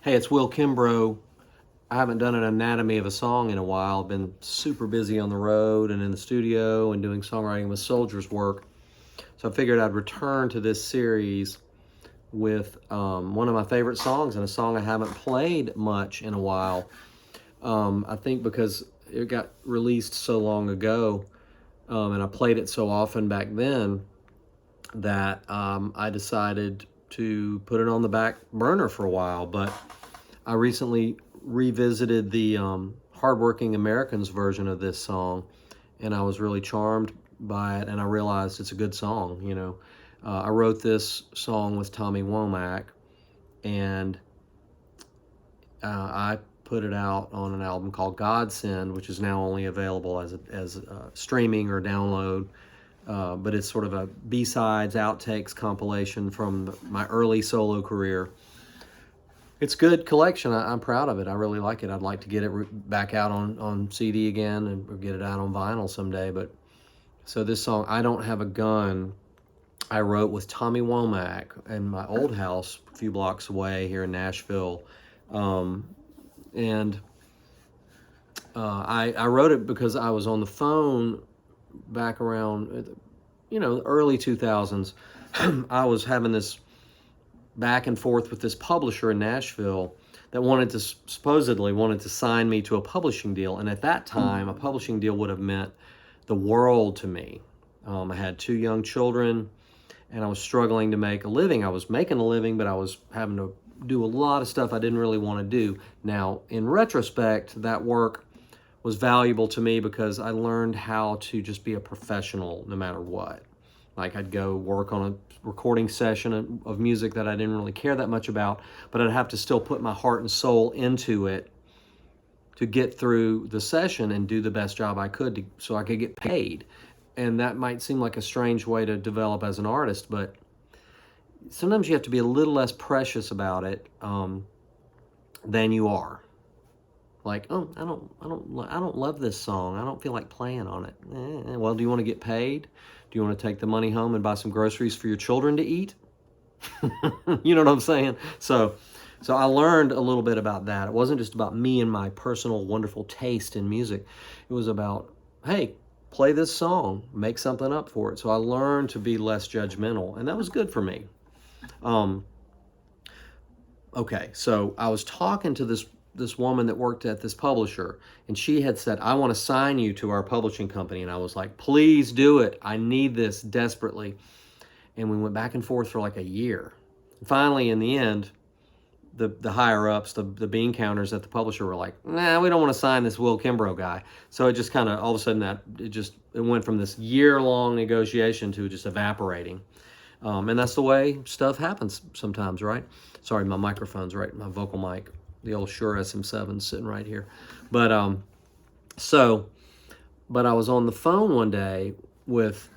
Hey, it's Will Kimbrough. I haven't done an anatomy of a song in a while. I've been super busy on the road and in the studio and doing songwriting with Soldier's work. So I figured I'd return to this series with one of my favorite songs and a song I haven't played much in a while. I think because it got released so long ago and I played it so often back then that I decided to put it on the back burner for a while. But I recently revisited the Hardworking Americans version of this song, and I was really charmed by it, and I realized it's a good song. I wrote this song with Tommy Womack, and I put it out on an album called Godsend, which is now only available as streaming or download. But it's sort of a B-sides, outtakes compilation from my early solo career. It's a good collection. I'm proud of it. I really like it. I'd like to get it back out on CD again or get it out on vinyl someday. But so this song, I Don't Have a Gun, I wrote with Tommy Womack in my old house a few blocks away here in Nashville. And I wrote it because I was on the phone back around, early 2000s. I was having this back and forth with this publisher in Nashville that supposedly wanted to sign me to a publishing deal. And at that time, a publishing deal would have meant the world to me. I had 2 young children, and I was struggling to make a living. I was making a living, but I was having to do a lot of stuff I didn't really want to do. Now, in retrospect, that work was valuable to me because I learned how to just be a professional no matter what. Like, I'd go work on a recording session of music that I didn't really care that much about, but I'd have to still put my heart and soul into it to get through the session and do the best job I could so I could get paid. And that might seem like a strange way to develop as an artist, but sometimes you have to be a little less precious about it than you are. Like, oh, I don't love this song. I don't feel like playing on it. Well, do you want to get paid? Do you want to take the money home and buy some groceries for your children to eat? You know what I'm saying? So I learned a little bit about that. It wasn't just about me and my personal wonderful taste in music. It was about, hey, play this song, make something up for it. So I learned to be less judgmental, and that was good for me. Okay, so I was talking to this woman that worked at this publisher, and she had said, I want to sign you to our publishing company. And I was like, please do it. I need this desperately. And we went back and forth for like a year. And finally, in the end, the higher-ups, the bean counters at the publisher were like, nah, we don't want to sign this Will Kimbrough guy. So it just kind of, all of a sudden, it went from this year-long negotiation to just evaporating. And that's the way stuff happens sometimes, right? Sorry, my microphone's right, my vocal mic. The old Shure SM7 sitting right here. But I was on the phone one day with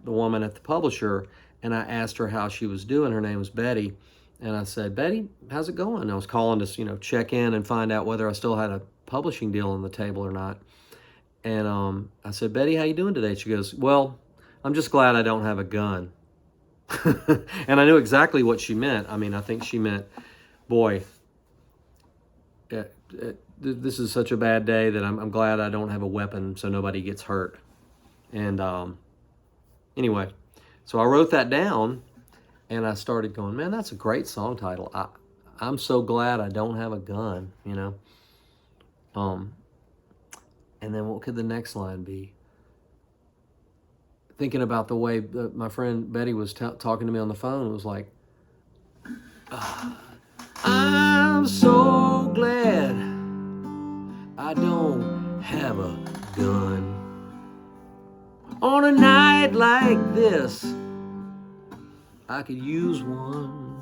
the woman at the publisher, and I asked her how she was doing. Her name was Betty. And I said, Betty, how's it going? I was calling to, check in and find out whether I still had a publishing deal on the table or not. And I said, Betty, how you doing today? She goes, well, I'm just glad I don't have a gun. And I knew exactly what she meant. I mean, I think she meant, boy, this is such a bad day that I'm glad I don't have a weapon so nobody gets hurt. And anyway, so I wrote that down, and I started going, man, that's a great song title. I'm so glad I don't have a gun, And then what could the next line be? Thinking about the way my friend Betty was talking to me on the phone, it was like, I'm so glad I don't have a gun. On a night like this, I could use one.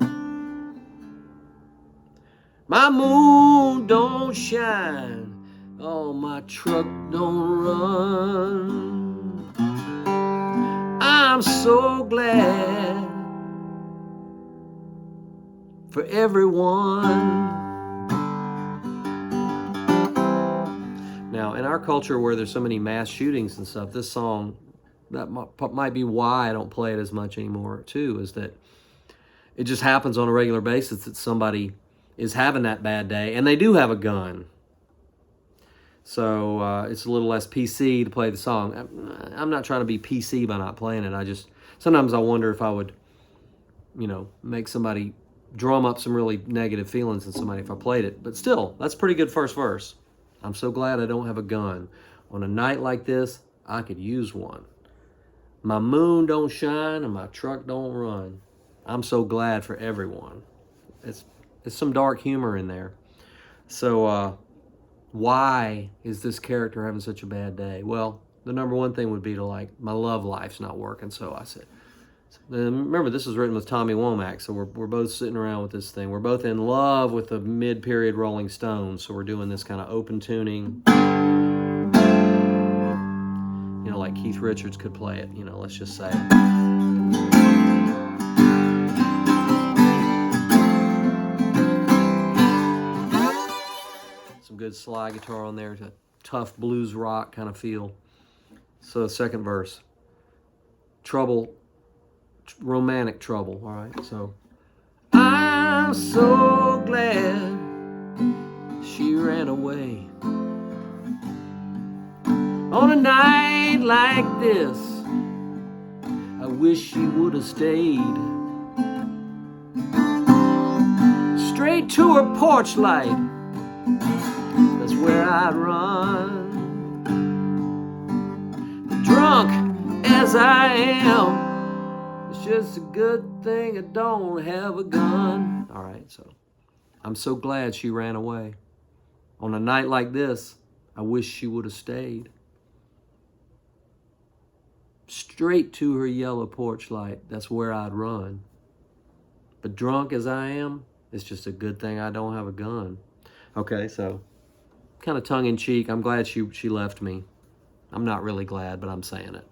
My moon don't shine, oh, my truck don't run. I'm so glad for everyone. Now, in our culture where there's so many mass shootings and stuff, this song, that might be why I don't play it as much anymore, too, is that it just happens on a regular basis that somebody is having that bad day, and they do have a gun. So it's a little less PC to play the song. I'm not trying to be PC by not playing it. Sometimes I wonder if I would, make somebody drum up some really negative feelings in somebody if I played it. But still, that's pretty good first verse. I'm so glad I don't have a gun. On a night like this, I could use one. My moon don't shine and my truck don't run. I'm so glad for everyone. It's some dark humor in there. So why is this character having such a bad day? Well, the number one thing would be to my love life's not working. So I said, remember, this is written with Tommy Womack, so we're both sitting around with this thing. We're both in love with the mid-period Rolling Stones, so we're doing this kind of open tuning. Like Keith Richards could play it, let's just say. Some good slide guitar on there, a tough blues rock kind of feel. So second verse. Trouble, romantic trouble, all right? So, I'm so glad she ran away. On a night like this, I wish she would have stayed. Straight to her porch light, that's where I'd run. Drunk as I am, it's just a good thing I don't have a gun. All right, so I'm so glad she ran away. On a night like this, I wish she would have stayed. Straight to her yellow porch light, that's where I'd run. But drunk as I am, it's just a good thing I don't have a gun. Okay, so kind of tongue-in-cheek, I'm glad she left me. I'm not really glad, but I'm saying it.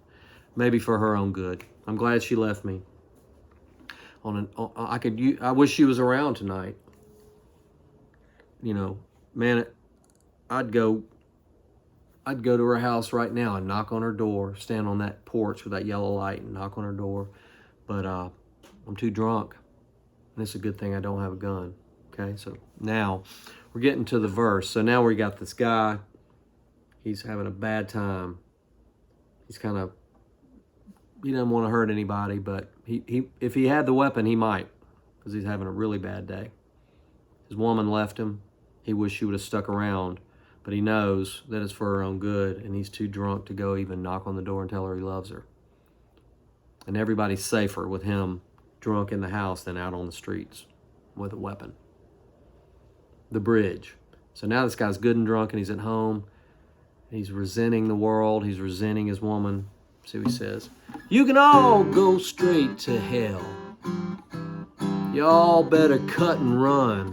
Maybe for her own good. I'm glad she left me. I wish she was around tonight. Man, I'd go to her house right now and knock on her door, stand on that porch with that yellow light and knock on her door. But I'm too drunk, and it's a good thing I don't have a gun. Okay, so now we're getting to the verse. So now we got this guy. He's having a bad time. He doesn't want to hurt anybody, but if he had the weapon, he might, because he's having a really bad day. His woman left him. He wished she would have stuck around. But he knows that it's for her own good, and he's too drunk to go even knock on the door and tell her he loves her. And everybody's safer with him drunk in the house than out on the streets with a weapon. The bridge. So now this guy's good and drunk, and he's at home. He's resenting the world. He's resenting his woman. See what he says. You can all go straight to hell. Y'all better cut and run.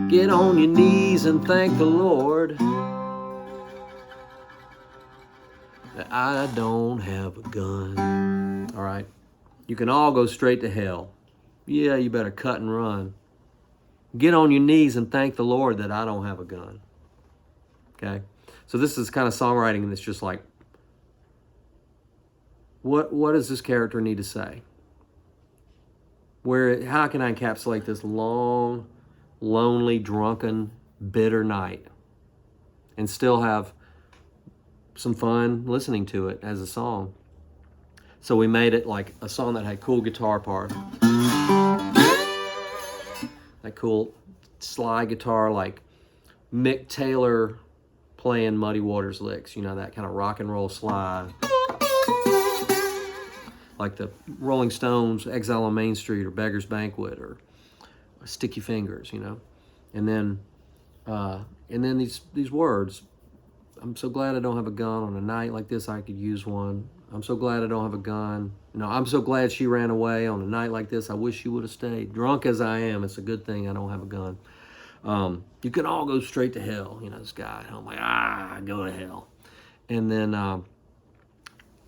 Get on your knees and thank the Lord that I don't have a gun. All right. You can all go straight to hell. Yeah, you better cut and run. Get on your knees and thank the Lord that I don't have a gun. Okay? So this is kind of songwriting that's just like, what does this character need to say? How can I encapsulate this long, lonely, drunken, bitter night and still have some fun listening to it as a song? So we made it like a song that had cool guitar part. That cool slide guitar, like Mick Taylor playing Muddy Waters licks, that kind of rock and roll slide. Like the Rolling Stones, Exile on Main Street, or Beggar's Banquet, or Sticky Fingers, And then these words. I'm so glad I don't have a gun. On a night like this, I could use one. I'm so glad I don't have a gun. I'm so glad she ran away. On a night like this, I wish she would have stayed. Drunk as I am, it's a good thing I don't have a gun. You can all go straight to hell. This guy. I'm like, go to hell. And then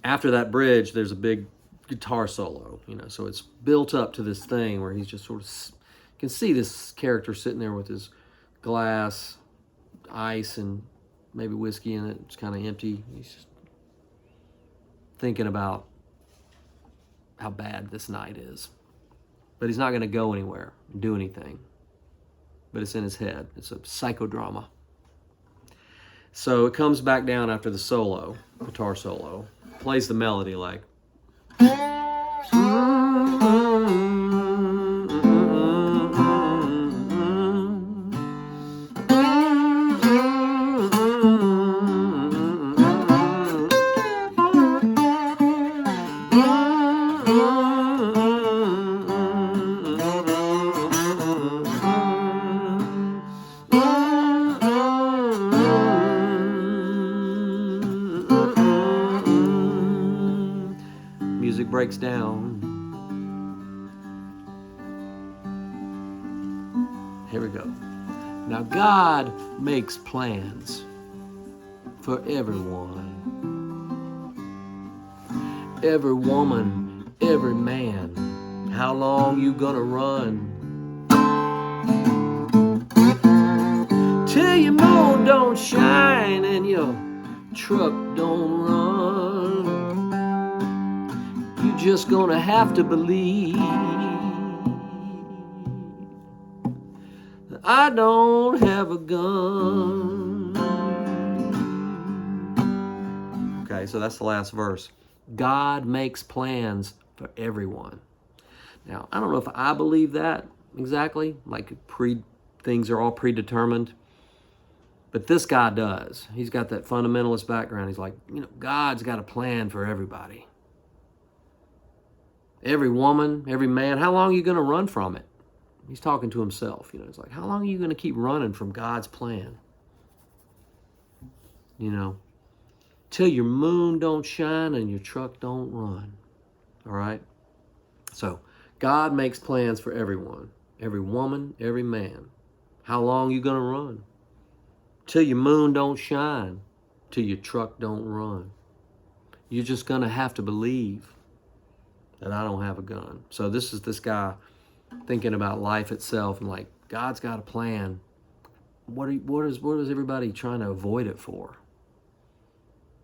after that bridge, there's a big guitar solo. So it's built up to this thing where he's just sort of, you can see this character sitting there with his glass, ice, and maybe whiskey in it. It's kind of empty. He's just thinking about how bad this night is. but he's not going to go anywhere, do anything. But it's in his head. It's a psychodrama. So it comes back down after the solo, guitar solo, plays the melody like. Music breaks down. Here we go. Now God makes plans for everyone. Every woman, every man. How long you gonna run? Till your moon don't shine and your truck don't run. You just gonna have to believe that I don't have a gun. Okay, so that's the last verse. God makes plans for everyone. Now, I don't know if I believe that exactly, like things are all predetermined. But this guy does. He's got that fundamentalist background. He's like, God's got a plan for everybody. Every woman, every man, how long are you going to run from it? He's talking to himself. It's like, how long are you going to keep running from God's plan? Till your moon don't shine and your truck don't run. All right? So, God makes plans for everyone. Every woman, every man. How long are you going to run? Till your moon don't shine, till your truck don't run. You're just going to have to believe that I don't have a gun. So this is this guy thinking about life itself and like, God's got a plan. What is everybody trying to avoid it for?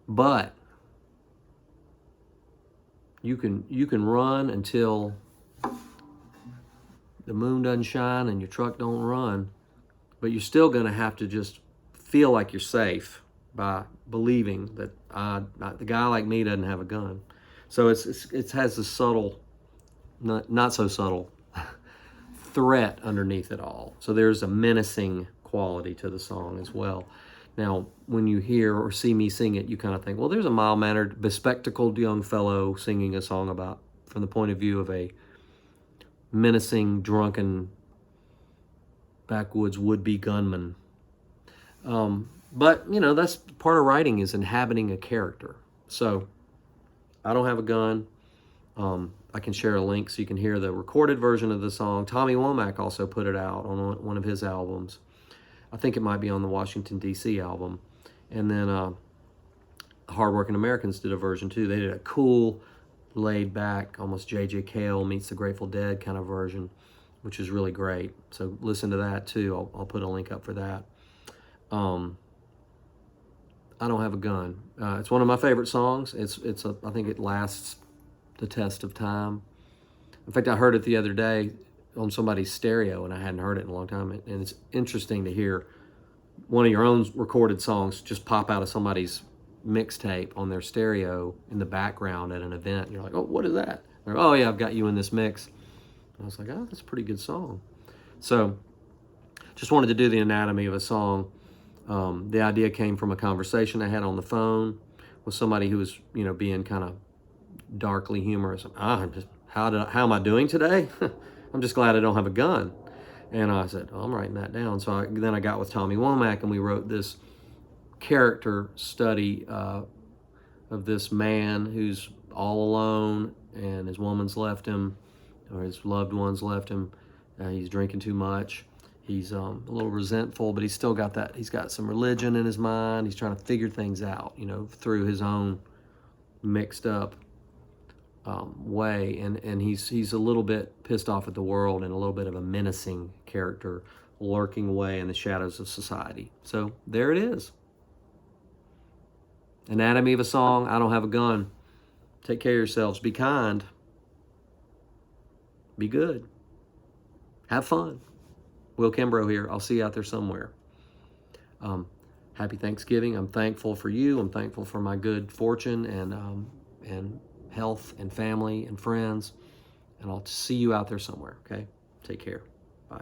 But you can run until the moon doesn't shine and your truck don't run, but you're still going to have to just feel like you're safe by believing that the guy like me doesn't have a gun. So it has this subtle, not so subtle, threat underneath it all. So there's a menacing quality to the song as well. Now, when you hear or see me sing it, you kind of think, well, there's a mild-mannered, bespectacled young fellow singing a song about, from the point of view of a menacing, drunken, backwoods would-be gunman. But, that's part of writing, is inhabiting a character. So, I don't have a gun. I can share a link so you can hear the recorded version of the song. Tommy Womack also put it out on one of his albums. I think it might be on the Washington, D.C. album. And then Hardworking Americans did a version too. They did a cool, laid-back, almost J.J. Cale meets the Grateful Dead kind of version, which is really great. So listen to that too. I'll put a link up for that. I don't have a gun. It's one of my favorite songs. I think it lasts the test of time. In fact, I heard it the other day on somebody's stereo, and I hadn't heard it in a long time. And it's interesting to hear one of your own recorded songs just pop out of somebody's mixtape on their stereo in the background at an event. And you're like, oh, what is that? Like, oh, yeah, I've got you in this mix. And I was like, oh, that's a pretty good song. So just wanted to do the anatomy of a song. The idea came from a conversation I had on the phone with somebody who was, being kind of darkly humorous. How am I doing today? I'm just glad I don't have a gun. And I said, I'm writing that down. So then I got with Tommy Womack and we wrote this character study of this man who's all alone and his woman's left him, or his loved ones left him. He's drinking too much. He's a little resentful, but he's still got that. He's got some religion in his mind. He's trying to figure things out, through his own mixed up way. And he's a little bit pissed off at the world and a little bit of a menacing character lurking away in the shadows of society. So there it is. Anatomy of a song. I don't have a gun. Take care of yourselves. Be kind. Be good. Have fun. Will Kimbrough here. I'll see you out there somewhere. Happy Thanksgiving. I'm thankful for you. I'm thankful for my good fortune and health and family and friends. And I'll see you out there somewhere, okay? Take care. Bye.